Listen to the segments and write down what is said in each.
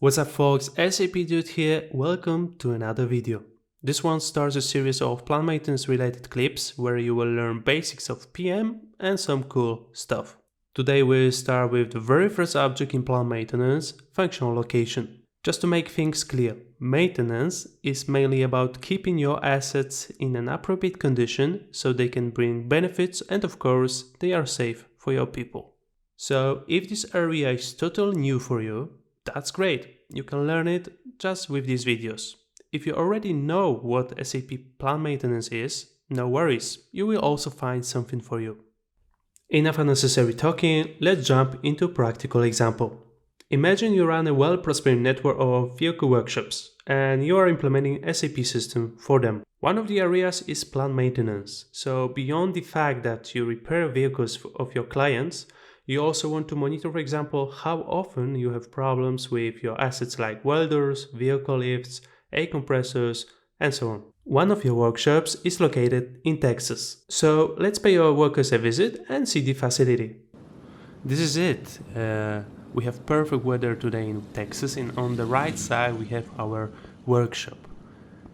What's up folks, SAPdude here, welcome to another video. This one starts a series of plant maintenance related clips where you will learn basics of PM and some cool stuff. Today we'll start with the very first object in plant maintenance, functional location. Just to make things clear, maintenance is mainly about keeping your assets in an appropriate condition so they can bring benefits and of course they are safe for your people. So if this area is totally new for you, that's great, you can learn it just with these videos. If you already know what SAP Plant Maintenance is, no worries, you will also find something for you. Enough unnecessary talking, let's jump into a practical example. Imagine you run a well-prospering network of vehicle workshops and you are implementing SAP system for them. One of the areas is plant maintenance, so beyond the fact that you repair vehicles of your clients, you also want to monitor, for example, how often you have problems with your assets like welders, vehicle lifts, air compressors, and so on. One of your workshops is located in Texas. So let's pay our workers a visit and see the facility. This is it. We have perfect weather today in Texas, and on the right side we have our workshop.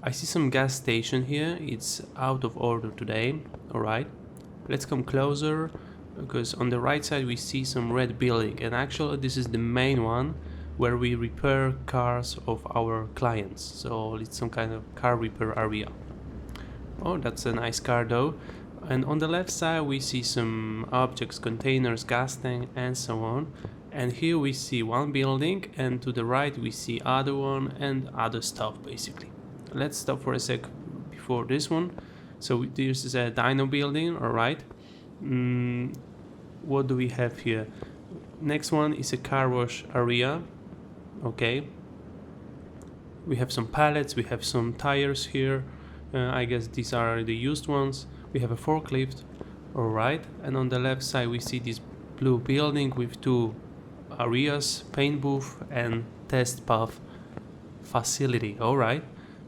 I see some gas station here. It's out of order today. Alright, let's come closer. Because on the right side we see some red building, and actually this is the main one where we repair cars of our clients, so it's some kind of car repair area. Oh, that's a nice car though. And on the left side we see some objects, containers, gas tank and so on, and here we see one building, and to the right we see other one and other stuff basically. Let's stop for a sec before this one. So this is a dyno building, alright. What do we have here? Next one is a car wash area. Okay, we have some pallets, we have some tires here. I guess these are the used ones. We have a forklift. Alright, and on the left side we see this blue building with two areas, paint booth and test path facility. Alright,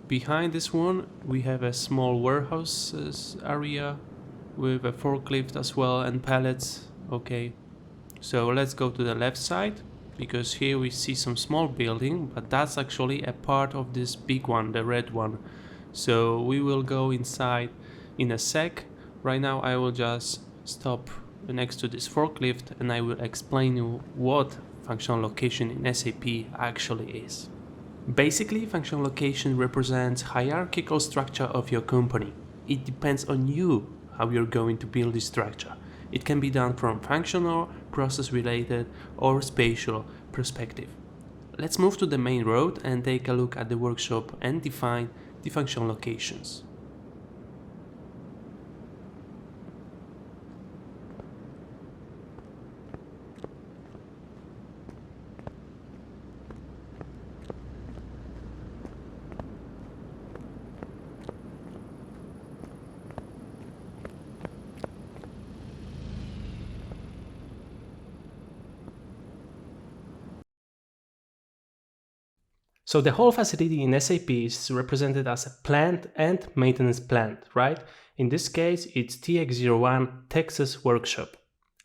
behind this one we have a small warehouse area with a forklift as well and pallets. Okay, so let's go to the left side, because here we see some small building, but that's actually a part of this big one, the red one. So we will go inside in a sec. Right now I will just stop next to this forklift and I will explain you what functional location in SAP actually is. Basically, functional location represents hierarchical structure of your company. It depends on you how you're going to build this structure. It can be done from functional, process related or spatial perspective. Let's move to the main road and take a look at the workshop and define the functional locations. So the whole facility in SAP is represented as a plant and maintenance plant, right? In this case, it's TX01 Texas Workshop.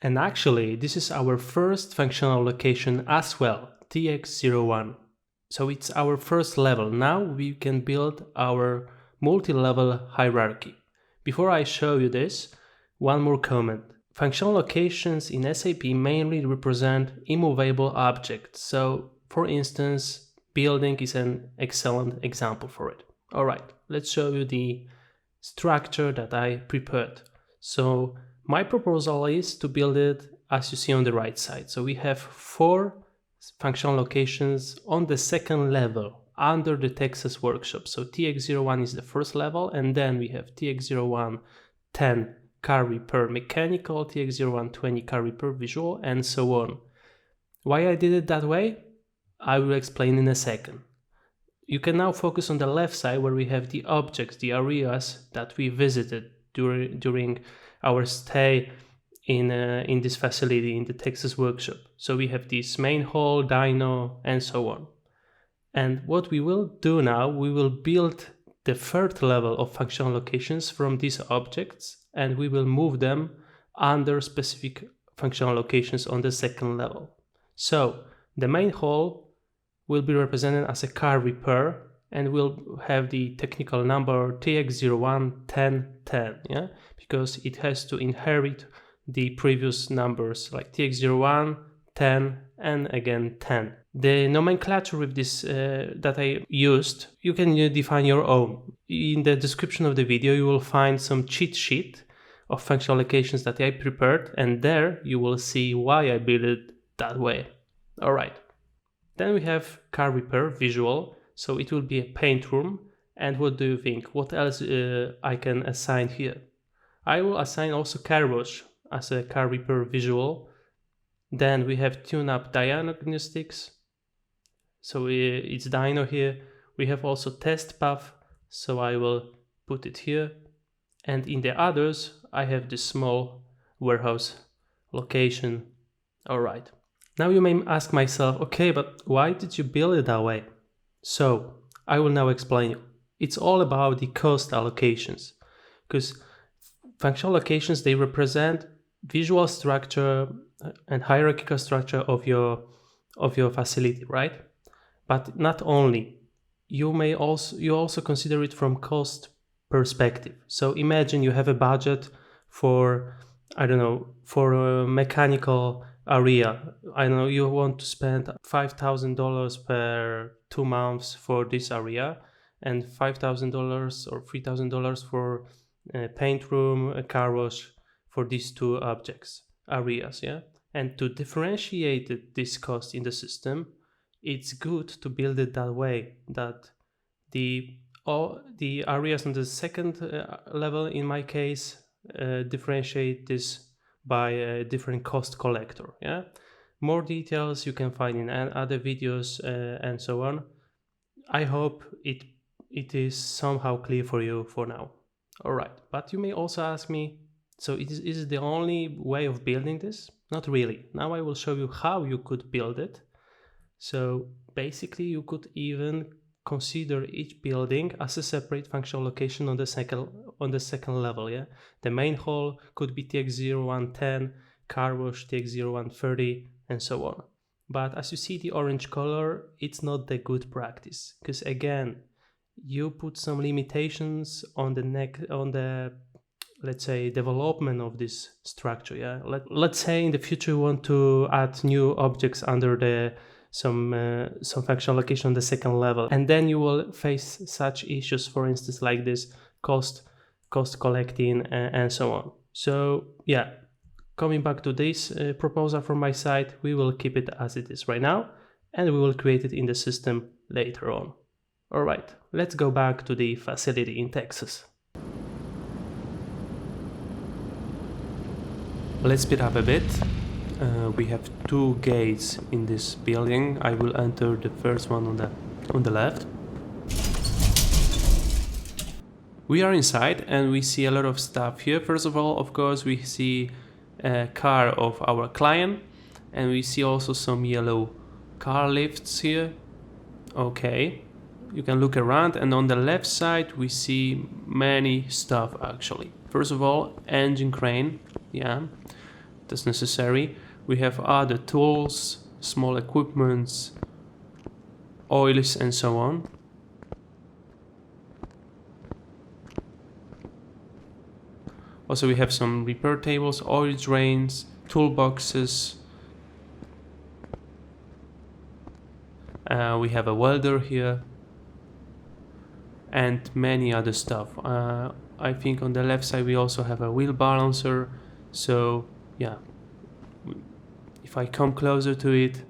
And actually, this is our first functional location as well, TX01. So it's our first level. Now we can build our multi-level hierarchy. Before I show you this, one more comment. Functional locations in SAP mainly represent immovable objects. So, for instance, building is an excellent example for it. Alright, let's show you the structure that I prepared. So my proposal is to build it as you see on the right side. So we have 4 functional locations on the second level under the Texas workshop. So TX01 is the first level, and then we have TX01 10 car repair mechanical, TX01 20 car repair visual, and so on. Why I did it that way? I will explain in a second. You can now focus on the left side where we have the objects, the areas that we visited during our stay in this facility in the Texas workshop. So we have this main hall, dyno, and so on. And what we will do now, we will build the third level of functional locations from these objects, and we will move them under specific functional locations on the second level. So the main hall will be represented as a car repair and will have the technical number TX011010, yeah, because it has to inherit the previous numbers like TX01, 10, and again 10. The nomenclature with this that I used, you can define your own. In the description of the video, you will find some cheat sheet of functional allocations that I prepared, and there you will see why I built it that way. All right. Then we have car repair visual, so it will be a paint room. And what do you think? What else I can assign here? I will assign also car wash as a car repair visual. Then we have tune-up diagnostics, so it's dyno here. We have also test path, so I will put it here. And in the others, I have this small warehouse location. All right. Now you may ask myself, okay, but why did you build it that way? So I will now explain you. It's all about the cost allocations, because functional allocations, they represent visual structure and hierarchical structure of your facility, right? But not only, you also consider it from cost perspective. So imagine you have a budget for, I don't know, for a mechanical area. I know you want to spend $5,000 per 2 months for this area, and $5,000 or $3,000 for a paint room, a car wash for these two areas, yeah. And to differentiate this cost in the system, it's good to build it that way, that the areas on the second level, in my case, differentiate this by a different cost collector, yeah. More details you can find in other videos and so on. I hope it is somehow clear for you for now. All right, but you may also ask me, so is it the only way of building this? Not really. Now I will show you how you could build it. So basically you could even consider each building as a separate functional location on the second level, yeah. The main hall could be TX0110, car wash TX0130, and so on. But as you see the orange color, it's not the good practice, because again, you put some limitations on the let's say development of this structure, yeah. Let's say in the future you want to add new objects under some functional location on the second level, and then you will face such issues, for instance, like this cost collecting and so on. So yeah, coming back to this proposal from my side, we will keep it as it is right now, and we will create it in the system later on. All right, let's go back to the facility in Texas. Let's speed up a bit. We have 2 gates in this building. I will enter the first one on the left. We are inside and we see a lot of stuff here. First of all, of course, we see a car of our client, and we see also some yellow car lifts here. Okay, you can look around, and on the left side we see many stuff actually. First of all, engine crane, yeah, that's necessary. We have other tools, small equipments, oils, and so on. Also, we have some repair tables, oil drains, toolboxes. We have a welder here, and many other stuff. I think on the left side we also have a wheel balancer. So yeah, if I come closer to it,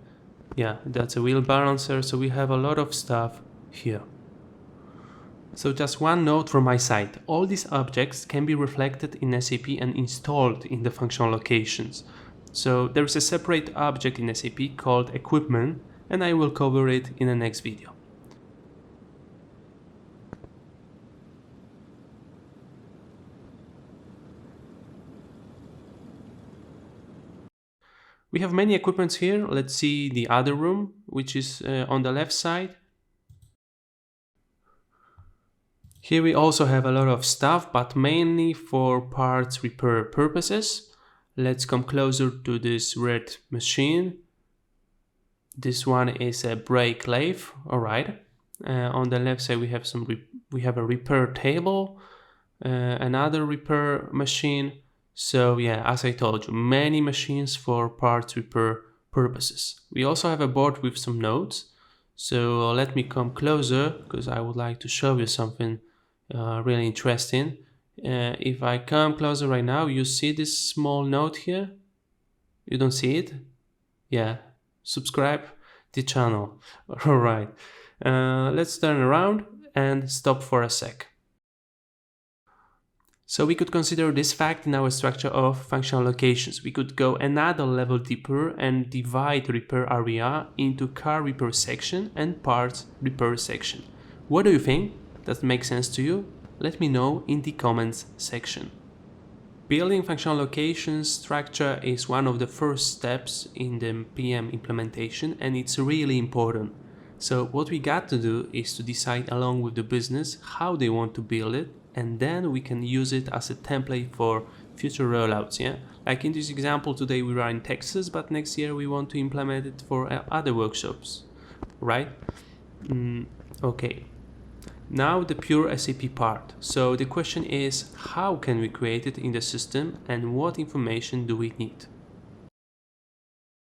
yeah, that's a wheel balancer. So we have a lot of stuff here. So just one note from my side, all these objects can be reflected in SAP and installed in the functional locations. So there is a separate object in SAP called equipment, and I will cover it in the next video. We have many equipments here. Let's see the other room, which is on the left side. Here we also have a lot of stuff, but mainly for parts repair purposes. Let's come closer to this red machine. This one is a brake lathe. All right. On the left side we have we have a repair table, another repair machine. So yeah, as I told you, many machines for parts repair purposes. We also have a board with some notes. So let me come closer because I would like to show you something really interesting. If I come closer right now, you see this small note here? You don't see it? Yeah, subscribe the channel. All right, let's turn around and stop for a sec. So we could consider this fact in our structure of functional locations. We could go another level deeper and divide repair area into car repair section and parts repair section. What do you think? Does it make sense to you? Let me know in the comments section. Building functional locations structure is one of the first steps in the PM implementation, and it's really important. So what we got to do is to decide along with the business how they want to build it, and then we can use it as a template for future rollouts. Yeah, like in this example today we are in Texas, but next year we want to implement it for other workshops, right? Okay. Now the pure SAP part. So the question is, how can we create it in the system and what information do we need?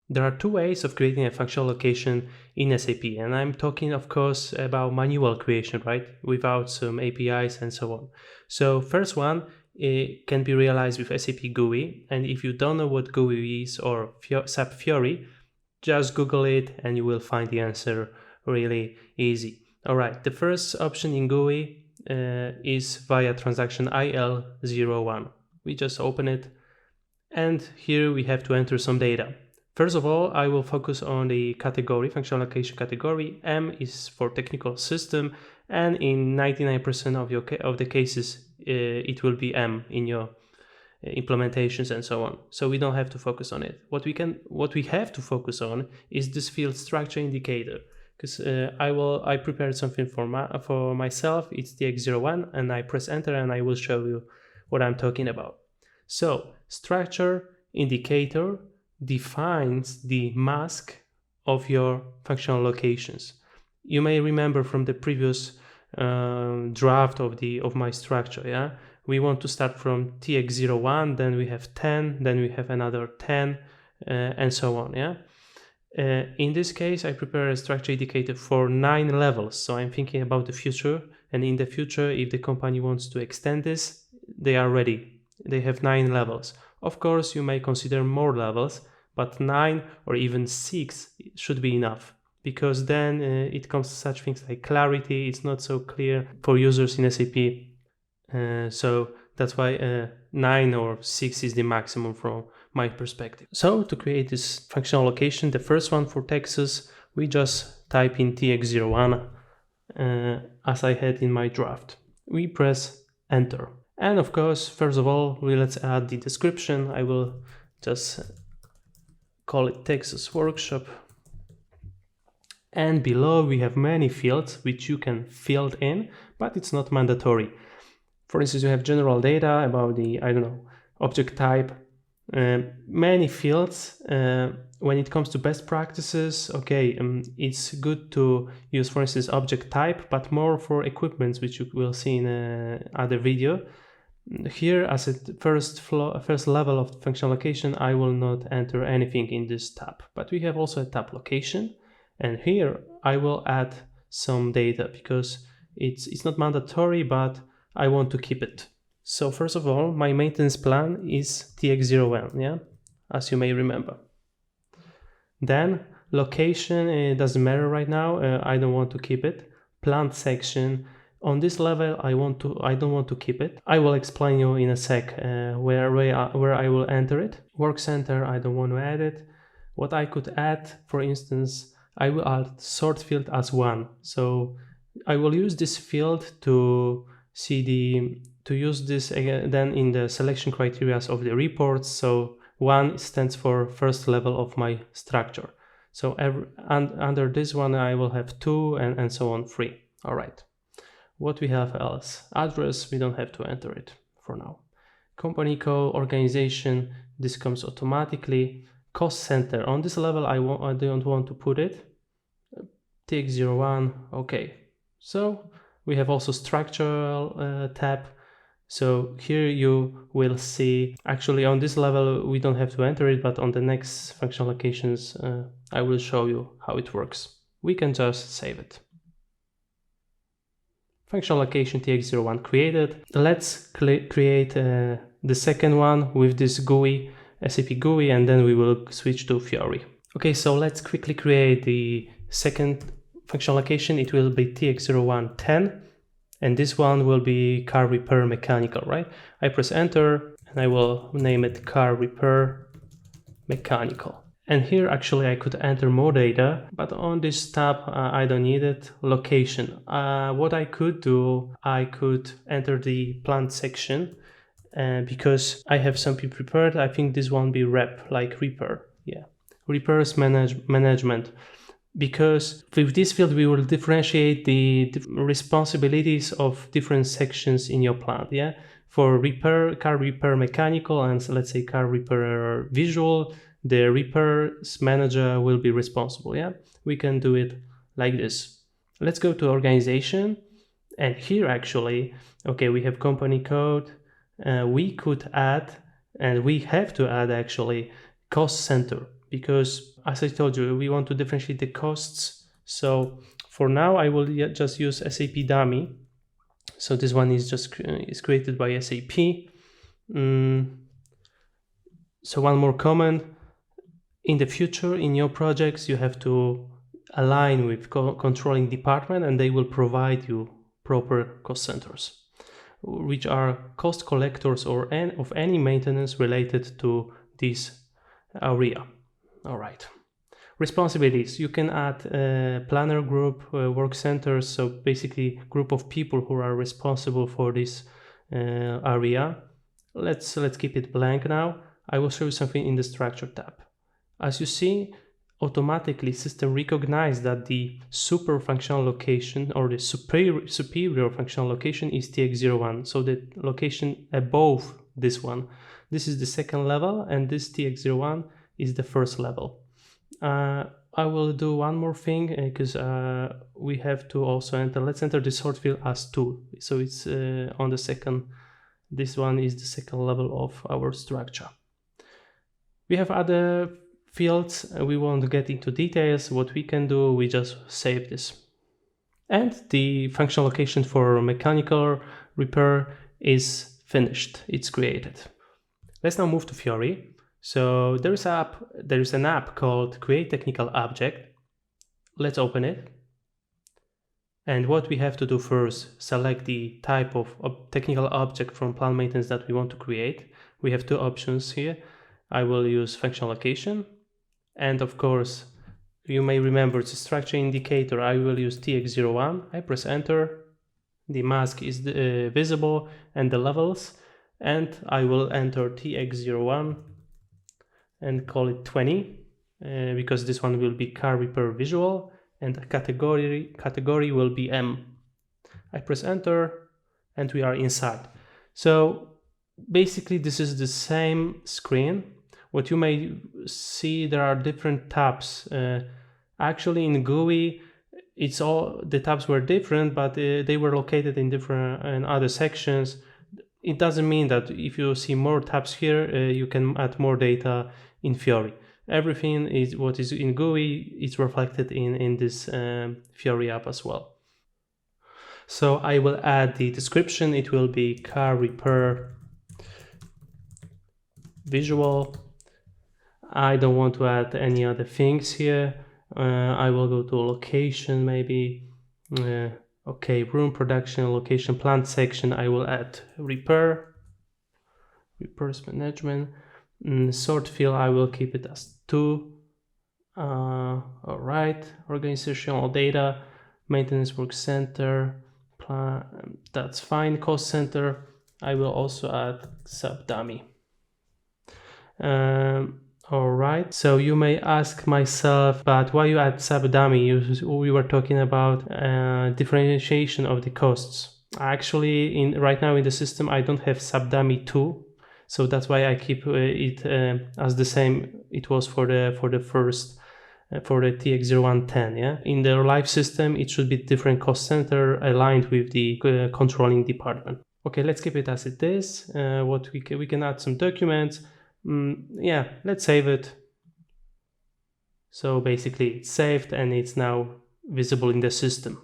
There are two ways of creating a functional location in SAP, and I'm talking of course about manual creation, right? Without some APIs and so on. So first one, it can be realized with SAP GUI, and if you don't know what GUI is or SAP Fiori, just Google it and you will find the answer really easy. Alright, the first option in GUI is via transaction IL01. We just open it and here we have to enter some data. First of all, I will focus on the category, functional location category. M is for technical system, and in 99% of the cases it will be M in your implementations and so on. So we don't have to focus on it. What we have to focus on is this field structure indicator, because I prepared something for myself. It's the X01, and I press enter and I will show you what I'm talking about. So structure indicator defines the mask of your functional locations. You may remember from the previous draft of my structure. Yeah, we want to start from TX01, then we have 10, then we have another 10, and so on. Yeah. In this case, I prepare a structure indicator for 9 levels. So I'm thinking about the future, and in the future, if the company wants to extend this, they are ready. They have 9 levels. Of course, you may consider more levels, but 9 or even 6 should be enough, because then it comes to such things like clarity. It's not so clear for users in SAP. So that's why 9 or 6 is the maximum from my perspective. So to create this functional location, the first one for Texas, we just type in TX01 as I had in my draft. We press enter. And of course, first of all, let's add the description. I will just call it Texas Workshop. And below we have many fields which you can fill in, but it's not mandatory. For instance, you have general data about the, object type, many fields. When it comes to best practices, it's good to use, for instance, object type, but more for equipments, which you will see in other video. Here, as a first level of functional location, I will not enter anything in this tab, but we have also a tab location, and here I will add some data because it's not mandatory, but I want to keep it. So first of all, my maintenance plan is TX01, yeah, as you may remember. Then location, it doesn't matter right now. I don't want to keep it. Plant section. On this level, I don't want to keep it. I will explain you in a sec where I will enter it. Work center, I don't want to add it. What I could add, for instance, I will add sort field as 1. So I will use this field to use this again then in the selection criteria of the reports. So 1 stands for first level of my structure. So under this one, I will have 2 and so on, 3. All right. What we have else? Address, we don't have to enter it for now. Company code, organization, this comes automatically. cost center. On this level, I don't want to put it. TX01, okay. So we have also structural tab. So here you will see, actually on this level we don't have to enter it, but on the next function locations I will show you how it works. We can just save it. Function location TX01 created. Let's create the second one with this GUI, SAP GUI, and then we will switch to Fiori. Okay, so let's quickly create the second function location. It will be TX0110, and this one will be car repair mechanical, right? I press enter and I will name it car repair mechanical. And here actually I could enter more data, but on this tab I don't need it. Location. What I could do, I could enter the plant section because I have something prepared. I think this one be rep, like repair. Yeah, repairs management. Because with this field we will differentiate the responsibilities of different sections in your plant. Yeah, for repair, car repair mechanical, and so let's say car repair visual, the repairs manager will be responsible. Yeah, we can do it like this. Let's go to organization, and here actually, okay, we have company code. We could add, and we have to add actually, cost center, because as I told you, we want to differentiate the costs. So for now I will just use SAP dummy. So this one is just created by SAP. So one more comment: in the future, in your projects, you have to align with controlling department, and they will provide you proper cost centers, which are cost collectors or of any maintenance related to this area. All right. Responsibilities. You can add a planner group, work centers, so basically group of people who are responsible for this area. Let's keep it blank now. I will show you something in the structure tab. As you see, automatically system recognizes that the super functional location or the superior functional location is TX01. So the location above this one. This is the second level, and this TX01 is the first level. I will do one more thing because we have to also enter. Let's enter the sort field as 2. So it's on the second. This one is the second level of our structure. We have other fields. We won't get into details. What we can do, we just save this. And the function location for mechanical repair is finished. It's created. Let's now move to Fiori. So there is an app called Create Technical Object. Let's open it. And what we have to do first, select the type of technical object from plant maintenance that we want to create. We have two options here. I will use function location. And of course, you may remember it's a structure indicator. I will use TX01. I press enter. The mask is visible and the levels. And I will enter TX01 and call it 20 because this one will be car repair visual, and the category will be M. I press enter and we are inside. So basically this is the same screen. What you may see, there are different tabs. Actually in GUI, it's all the tabs were different, but they were located in other sections. It doesn't mean that if you see more tabs here, you can add more data in Fiori. Everything is what is in GUI is reflected in this Fiori app as well. So I will add the description. It will be car repair visual. I don't want to add any other things here. I will go to location maybe. Okay, room production, location, plant section. I will add repairs management. Sort field, I will keep it as 2. All right, organizational data, maintenance work center, that's fine. Cost center, I will also add SAP dummy. All right, so you may ask myself, but why you add SAP dummy? We were talking about differentiation of the costs. Actually, right now in the system, I don't have SAP dummy 2. So that's why I keep it as the same it was for the first for the TX0110. Yeah, in the live system it should be different cost center aligned with the controlling department. Okay, let's keep it as it is. What we can add some documents. Yeah, let's save it. So basically it's saved and it's now visible in the system.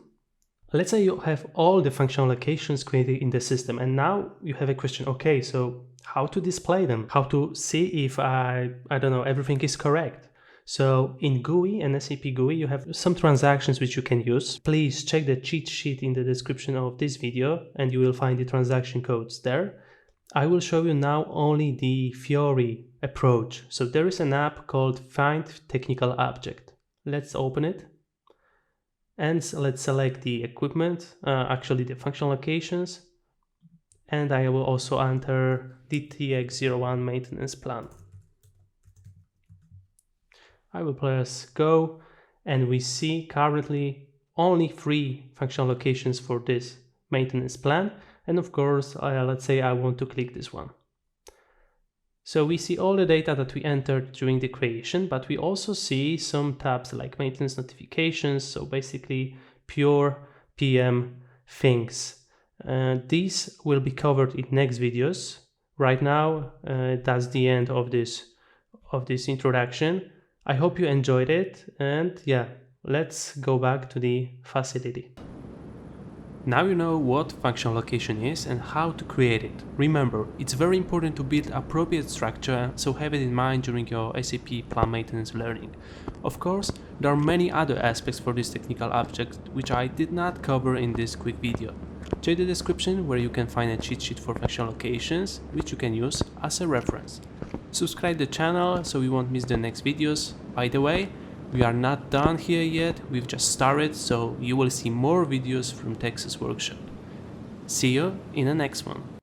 Let's say you have all the functional locations created in the system, and now you have a question, okay, so how to display them? How to see if I don't know, everything is correct? So in GUI and SAP GUI, you have some transactions which you can use. Please check the cheat sheet in the description of this video and you will find the transaction codes there. I will show you now only the Fiori approach. So there is an app called Find Technical Object. Let's open it. And let's select the equipment, actually the functional locations. And I will also enter the TX01 maintenance plan. I will press go and we see currently only 3 functional locations for this maintenance plan. And of course, let's say I want to click this one. So we see all the data that we entered during the creation, but we also see some tabs like maintenance notifications. So basically pure PM things. These will be covered in next videos. Right now, that's the end of this introduction. I hope you enjoyed it, and yeah, let's go back to the facility. Now you know what functional location is and how to create it. Remember, it's very important to build appropriate structure, so have it in mind during your SAP Plant Maintenance learning. Of course, there are many other aspects for this technical object which I did not cover in this quick video. Check the description where you can find a cheat sheet for functional locations which you can use as a reference. Subscribe the channel so you won't miss the next videos. By the way, we are not done here yet, we've just started, so you will see more videos from Texas Workshop. See you in the next one.